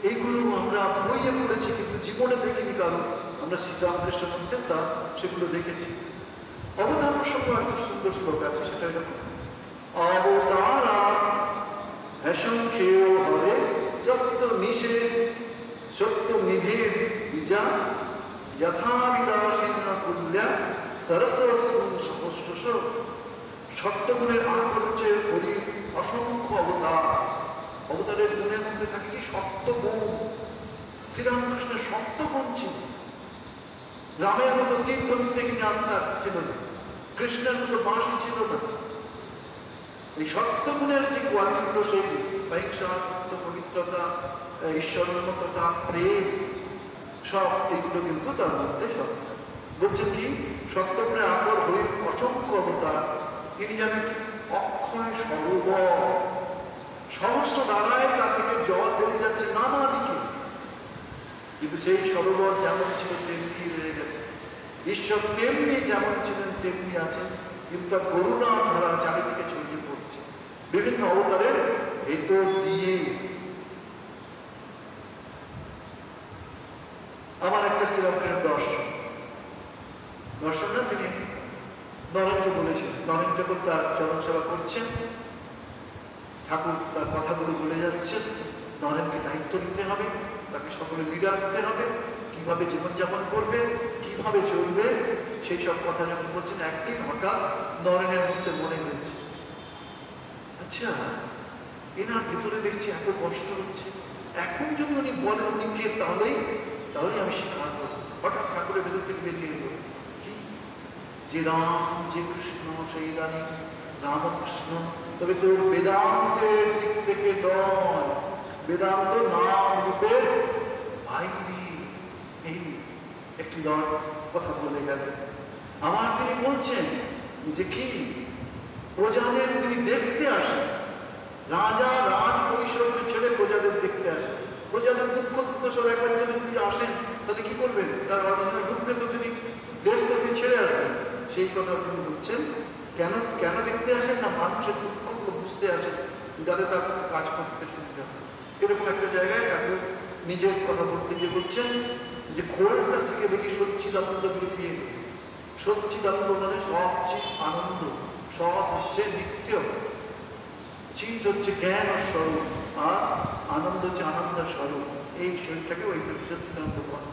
এইগুলো আমরা বইয়ে পড়েছি, কিন্তু জীবনে দেখিনি। কারণ আমরা শ্রীরামকৃষ্ণের মধ্যে সেগুলো দেখেছি। অবতার প্রসঙ্গ একটা সুন্দর শ্লোক আছে, সেটা এরকম: অবতারা হ্যাসংখ্যেয় হরে সত্য নিষে সত্য নিধের বিজা যথাবিদাসীন কুল্যা সরস্বস্য। সত্যগুণের আকার হচ্ছে হরির অসংখ্য অবতার। অবতারের গুণের মধ্যে থাকে কি? সত্যগুণ। শ্রীরামকৃষ্ণের সত্যগুণ ছিল। রামের মতো তীর্থবিদ্যে তিনি আত্মার ছিল না, কৃষ্ণের মতো বাঁশি ছিল না। এই সত্যগুণের যে কোয়ালিটিগুলো, সেই হিংসা, সত্য, পবিত্রতা, ঈশ্বরোন্মুখতা, প্রেম, সব এইগুলো কিন্তু তার মধ্যে সব। বলছেন কি? সত্যগুণের আকার হরির অসংখ্য অবতার। তিনি জানেন অক্ষয় সরোবর, সহস্র ধারায় তা থেকে জল বেরিয়ে যাচ্ছে নানা দিকে, কিন্তু সেই সরোবর যেমন ছিল তেমনি রয়ে গেছে। ঈশ্বর তেমনি যেমন ছিলেন তেমনি আছেন, কিন্তু তার করুণার ধারা চারিদিকে ছড়িয়ে পড়ছে বিভিন্ন অবতারের ভেতর দিয়ে। শ্রীরামকৃষ্ণের দর্শন না তিনি নরেনকে বলেছেন, নরেন যখন তার চরণ সেবা করছেন, ঠাকুর তার কথাগুলো বলে যাচ্ছেন, নরেনকে দায়িত্ব নিতে হবে, তাকে সকলে লিডার হতে হবে, কিভাবে জীবনযাপন করবে, কিভাবে চলবে, সেই সব কথা যখন বলছেন, একদিন হঠাৎ নরেনের মধ্যে মনে হয়েছে, আচ্ছা এনার ভিতরে দেখছি এত কষ্ট হচ্ছে, এখন যদি উনি বলেন উনি কে, তাহলেই আমি স্বীকার করবো। হঠাৎ ঠাকুরের ভেতর থেকে বেরিয়ে এলো কি, যে রাম যে কৃষ্ণ সেই রানী রামকৃষ্ণ, তবে তোর বেদান্তের দিক থেকে নয়, বেদান্ত নাম রূপের বাইরে। এই একটি কথা বলে গেলেন। আমার তিনি বলছেন যে কি, প্রজাদের তিনি দেখতে আসেন, রাজা রাজ ঐশ্বর্য ছেড়ে প্রজাদের দেখতে আসেন, প্রজাদের দুঃখ দুর্দশার একবার জন্য যদি আসেন তাহলে কি করবেন, তার অরিজিনাল রূপকে তো তিনি দেশ তো তিনি ছেড়ে আসবেন। সেই কথা তিনি বলছেন, কেন কেন দেখতে আসেন না, মানুষের দুঃখগুলো বুঝতে আসেন, যাতে তার কাজ করতে সুবিধা। এরকম একটা জায়গায় ঠাকুর নিজের কথা বলতে গিয়ে বলছেন যে খোলটা থেকে দেখি সচ্চিদানন্দ বেরিয়ে এলো। সচ্চিদানন্দ মানে সচ্চিৎ আনন্দ, সৎ হচ্ছে নিত্য, চিৎ হচ্ছে জ্ঞান ও স্বরূপ, আর আনন্দ হচ্ছে আনন্দের স্বরূপ। এই শরীরটাকে ওই সচ্চিদানন্দ বলে।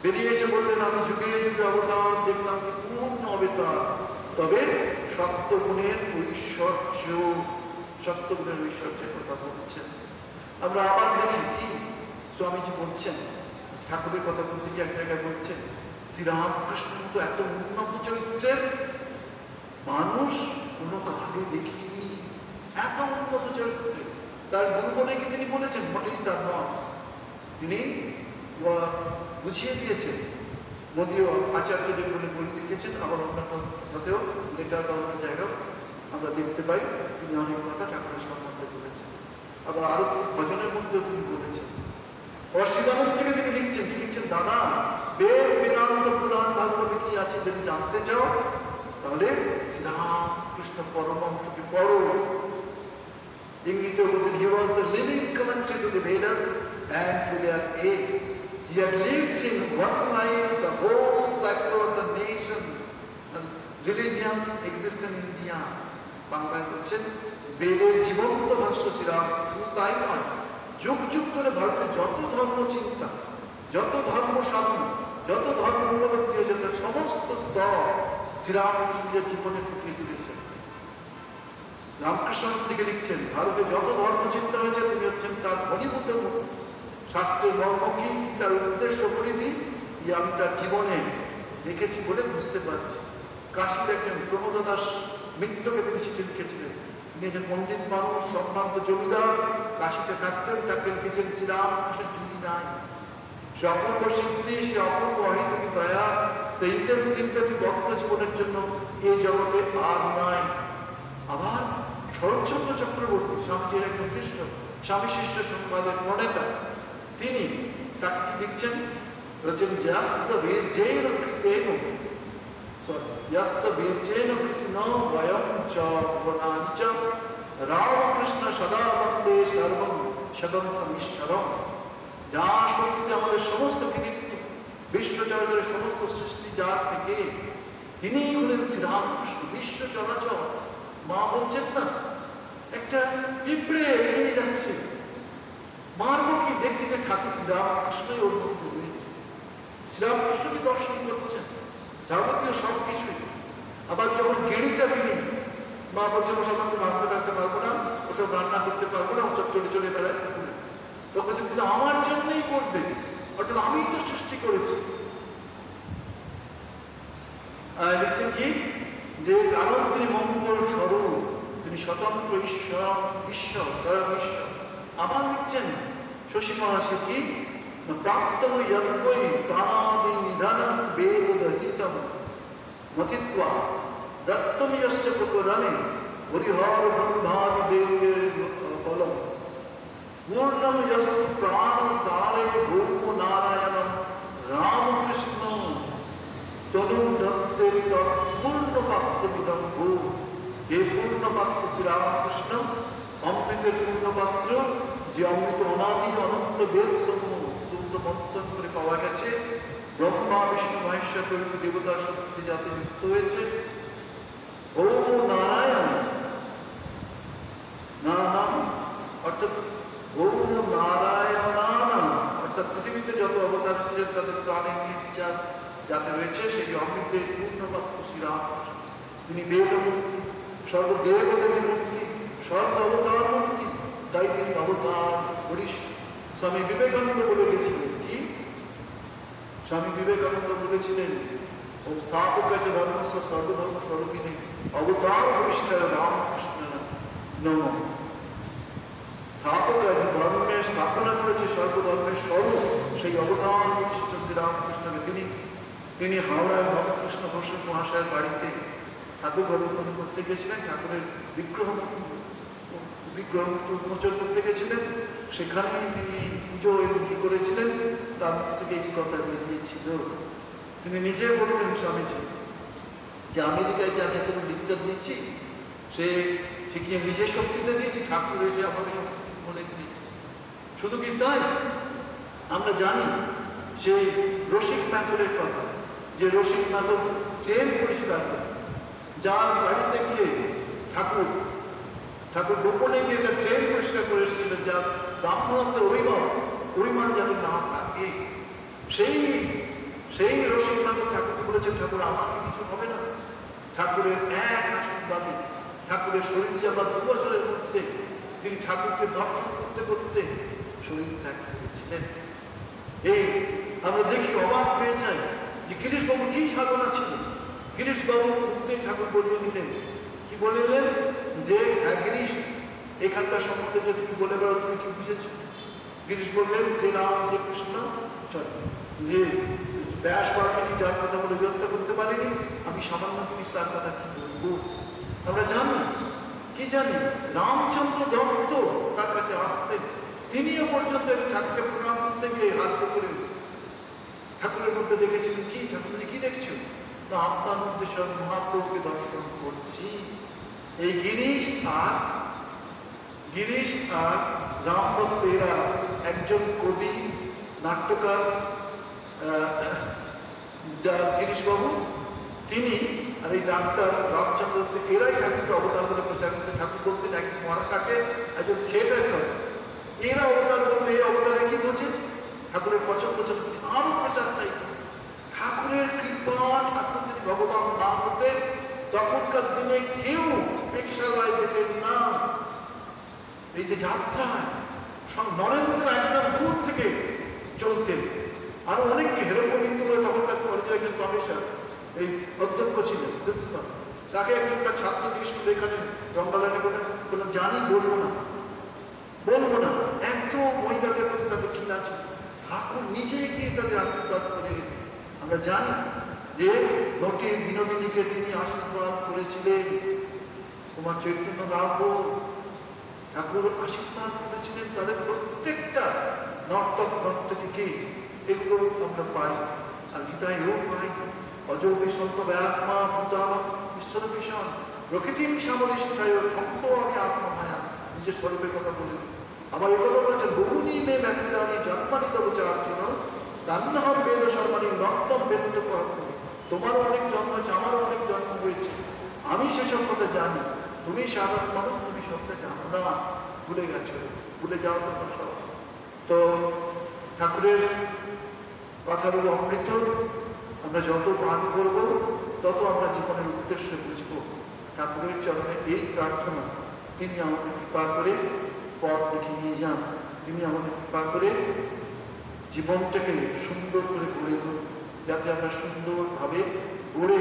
বেরিয়ে এসে বললেন, আমি যুগে যুগে অবতার দেখলাম কি পূর্ণ অবতার, তবে সত্যগুণের ঐশ্বর্য, সত্যগুণের ঐশ্বর্যের কথা বলছেন। আমরা আবার দেখি কি স্বামীজি বলছেন, ঠাকুরের কথা বলতে গিয়ে এক জায়গায় বলছেন, শ্রীরামকৃষ্ণের মতো এত উন্নত চরিত্রের মানুষ কোনো কালে দেখিনি, এত উন্নত চরিত্রে। তার গুরু বলে কি তিনি বলেছেন? মোটেই তার নয়, তিনি বুঝিয়ে দিয়েছেন। মোদীও আচার্যদের বলে বই লিখেছেন, আবার অন্যান্য কথাতেও লেখা বা অন্য জায়গাও আমরা দেখতে পাই তিনি অনেক কথা ঠাকুরের সম্বন্ধে বলেছেন। আবার আরো ভজনের মধ্যেও তিনি বলেছেন। আবার শ্রীরাম থেকে তিনি লিখছেন, কি লিখছেন, দাদা বেদ বেদান্ত পুরাণ ভাগবতে কি আছে যদি জানতে চাও তাহলে শ্রীরামকৃষ্ণ পরমহংসকে পড়ো। ইংরেজিতে বলছেন, he was the living commentary to the Vedas and to their aid. He had lived in one life the whole cycle of the nation and religions exist in India. বাংলায় বলছেন, বেদের জীবন্ত ভাষ্য শ্রীরাম, শুধু তাই নয়, যুগ যুগ ধরে ভারতে যত ধর্ম চিন্তা, যত ধর্ম সাধনা, যত ধর্ম উপলব্ধি হয়েছে তার সমস্ত স্তর শ্রীরামকৃষ্ণের জীবনে ফুটিয়ে তুলেছেন। রামকৃষ্ণ থেকে লিখছেন, ভারতে যত ধর্ম চিন্তা হয়েছে তিনি হচ্ছেন তার ঘনীভূত মুখ। শাস্ত্রের মর্ম কি, তার উদ্দেশ্য পরিধি আমি তার জীবনে দেখেছি বলে বুঝতে পারছি। কাশীর একজন প্রমোদ দাস মিত্রকে তিনি চিঠি লিখেছিলেন। তিনি একজন পণ্ডিত মানুষ, সম্ভ্রান্ত জমিদার, কাশীতে থাকতেন, তাকে লিখেছেন শ্রীরামকৃষ্ণের জুড়ি নাই। সে অপূর্ব সিদ্ধি, সে অপূর্ব অহিত দয়া, সে ইন্টেন্স সিম্প্যাথি ভক্ত জীবনের জন্য এই জগতে আর নাই। আবার শরৎচন্দ্র চক্রবর্তী, স্বামীজির একজন শিষ্য, স্বামী শিষ্য সংবাদের প্রণেতা, তিনি তাকে কি লিখছেন, বলছেন যাস্য বীর্যেন কৃতেন, যাস্য বীর্যেন কৃতিন বয়ং চ প্রণানি চ রামকৃষ্ণ সদা বন্দে সর্বং সদন্তমীশ্বরম। যার শক্তিতে আমাদের সমস্ত কৃতিত্ব, বিশ্ব চরাচরের সমস্ত সৃষ্টি যার থেকে, তিনি হলেন শ্রীরামকৃষ্ণ। বিশ্ব চরাচর, মা বলছেন না, একটা পিঁপড়ে এগিয়ে যাচ্ছে, মারব কি, দেখছি যে ঠাকুর শ্রীরামকৃষ্ণই ওর মধ্যে রয়েছে, শ্রীরামকৃষ্ণকে দর্শন করছেন, যাবতীয় সবকিছুই। আবার যখন গেড়িটা কিনি, মা বলছেন ওসব আমি রান্না রাখতে পারবো না, ওসব রান্না করতে পারবো না, ওসব চলে চলে বেড়ায়, তখন বলছেন কিন্তু আমার জন্যই করবে, অর্থাৎ আমিই তো সৃষ্টি করেছি। লিখছেন কি, যে কারণ তিনি মঙ্গল স্বরূপ, তিনি স্বতন্ত্র ঈশ্বর, ঈশ্বর স্বয়ং ঈশ্বর। আবার লিখছেন শশী মহারাজকে কি, প্রাপ্তম যদ্বৈ প্রাণাদি নিধানম বেদ দহিতম মথিত্বা দত্তম যস্য প্রকরণে হরিহর ব্রহ্মাদি দেবের বলম পূর্ণম যস্তু প্রাণ সারে ভৌম নারায়ণম রামকৃষ্ণ তনুম দত্তের তৎপূর্ণ পাত্রমিদম ভূ। হে পূর্ণপাত্র শ্রীরামকৃষ্ণ, অমৃতের পূর্ণপাত্র, যে অমৃত অনাদি অনন্ত বেদ সমূহ মন্থন করে পাওয়া গেছে, ব্রহ্মা বিষ্ণু মহেশ্বর প্রভৃতি দেবতার শক্তি যাতে যুক্ত হয়েছে, ওম নারায়ণ নাম অর্থাৎ ওম নারায়ণানাম অর্থাৎ পৃথিবীতে যত অবতার এসেছেন তাদের প্রাণের নির্যাস যাতে রয়েছে সেই অমৃতের পূর্ণপ্রাপ্ত শ্রীরামকৃষ্ণ। তিনি বেদমূর্তি, সর্বদেবদেবী মূর্তি, সর্ব অবতার মূর্তি, তাই তিনি অবতার বরিষ্ঠ। স্বামী বিবেকানন্দ বলে গেছিলেন কি? স্বামী বিবেকানন্দ বলেছিলেন, ওম স্থাপক আছে ধর্মস্য সর্বধর্ম স্বরূপিণী অবতার বরিষ্ঠ রামকৃষ্ণ নম। স্থাপক ধর্মের স্থাপনা করেছে সর্বধর্মের স্বরূপ সেই অবতার বরিষ্ঠ শ্রীরামকৃষ্ণকে। তিনি হাওড়ায় ভবকৃষ্ণ ঘোষ মহাশয়ের বাড়িতে ঠাকুর উন্মোচন করতে গেছিলেন, ঠাকুরের বিগ্রহ উন্মোচন করতে গেছিলেন। সেখানে তিনি পুজো কি করেছিলেন তার থেকে এই কথা বেরিয়েছিল। তিনি নিজে বলতেন স্বামীজি যে আমেরিকায় যে আমি এতগুলো লেকচার দিয়েছি সে কি নিজের শক্তিতে দিয়েছি, ঠাকুর এসে আমাকে শক্তি বলে দিয়েছে। শুধু কি তাই, আমরা জানি সেই রসিক ম্যাথরের কথা, যে রসিক ম্যাথর ট্রেন পরিষ্কার করতেন, যার বাড়িতে গিয়ে ঠাকুর গোপনে গিয়ে তার ট্রেন পরিষ্কার করে এসেছিলেন, যার ব্রাহ্মণত্বের অভিমান যাতে না থাকে, সেই রসিক ম্যাথর ঠাকুরকে বলেছেন, ঠাকুর আমাকে কিছু হবে না। ঠাকুরের এক আশীর্বাদে, ঠাকুরের শরীর যাবার 2 বছরের মধ্যে তিনি ঠাকুরকে দর্শন করতে করতে শরীর ত্যাগ করেছিলেন। এই আমরা দেখি অবাক হয়ে যায় যে গিরিশবাবু কি সাধনা ছিল। গিরিশবাবু মুক্তি ঠাকুর বলিয়ে নিলেন, কি বলিলেন যে গিরিশ এখানকার সম্বন্ধে যদি তুমি বলে বেড়ো তুমি কি বুঝেছ? গিরিশ বললেন যে রাম যে কৃষ্ণ যে ব্যাস বাল্মীকি যার কথা বলে বিরক্ত করতে পারিনি, আমি সামান্য জিনিস তার কথা কি বলবো। আমরা জানি কি জানি রামচন্দ্র দত্ত তার কাছে আসতেন, তিনিও পর্যন্ত ঠাকুরকে প্রণাম করতে গিয়ে হাত করে ঠাকুরের মধ্যে দেখেছিলেন কি, ঠাকুর কি দেখছো? না আপনার মধ্যে সব মহাপ্রভুকে দর্শন করছি। এই গিরিশ আর রামভক্ত এরা একজন কবি নাট্যকার যা গিরিশবাবু তিনি আর এই ডাক্তার রামচন্দ্র দত্ত এরাই ঠাকুরকে অবতার বলে প্রচার করতে। ঠাকুর বলতেন একজন মরা কাটে একজন থিয়েটার করে, এরা অবতার বললে এই অবতারে কি বোঝে? ঠাকুরের পছন্দ ছিল, তিনি আরো প্রচার চাইছেন। ঠাকুরের কৃপা, ঠাকুর যদি ভগবান না হতেন তখনকার দিনে কেউ প্রেক্ষালয়ে যেতেন না। এই যে যাত্রায় নরেন্দ্র একদম দূর থেকে চলতেন, আরো অনেককে হেরম্য মৃত্যু বলে তখনকার কলেজের একজন প্রফেসর এই অধ্যক্ষ ছিলেন প্রিন্সিপাল, তাকে একদিন তার ছাত্র জিজ্ঞেস করে এখানে রঙ্গালানে বললাম জানি বলবো না, এত মহিলাদের প্রতি তাদের কি আছে। ঠাকুর নিজে গিয়ে তাদের আশীর্বাদ করে। আমরা জানি যে নটি বিনোদিনীকে তিনি আশীর্বাদ করেছিলেন, তোমার চৈতন্য লাভ ঠাকুর আশীর্বাদ করেছিলেন তাদের প্রত্যেকটা নর্তক নর্তকীকে। এগুলো আমরা পাই, আর গীতায় এও পাই, অযোগী সন্ত ব্যাত্মা ভূতান ঈশ্বর ভীষণ প্রকৃতিম সামরিষ্ঠায় সম্ভব আমি আত্মমায়া, নিজের স্বরূপের কথা বলে আমার এই কথা বলেছেন, বহুনি মে ব্যাকুলানি জন্মানি তব চার্জুন তান্নাহম বেদ সর্বাণী নর্তম বেদ পরাত্ম। তোমারও অনেক জন্ম হয়েছে, আমারও অনেক জন্ম হয়েছে, আমি সেসব কথা জানি, তুমি সাধারণ মানুষ, তুমি সবটা জানো না, ভুলে গেছো, ভুলে যাও তো সব। তো ঠাকুরের কথার অমৃত আমরা যত পান করব তত আমরা জীবনের উদ্দেশ্য বুঝব। ঠাকুরের চরণে এই প্রার্থনা, তিনি আমাদের কৃপা করে পথ দেখে নিয়ে যান, তিনি আমাদের কৃপা করে জীবনটাকে সুন্দর করে গড়ে তুলুন, যাতে আমরা সুন্দরভাবে গড়ে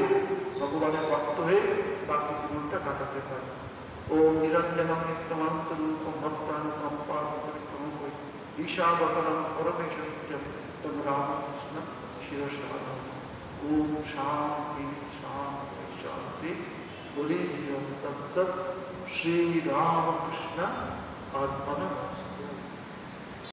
ভগবানের ভক্ত হয়ে বাকি জীবনটা কাটাতে পারি। ও নিরঞ্জনম নিত্যমান্তরূপম ভক্তানুকম্পাম ঈশাবতরম পরমেশ্বরম তম রামকৃষ্ণ শিরসা। ওম শান্তি শান্তি শান্তি। বলি তৎসৎ। শ্রী রামকৃষ্ণ अर्पणम्।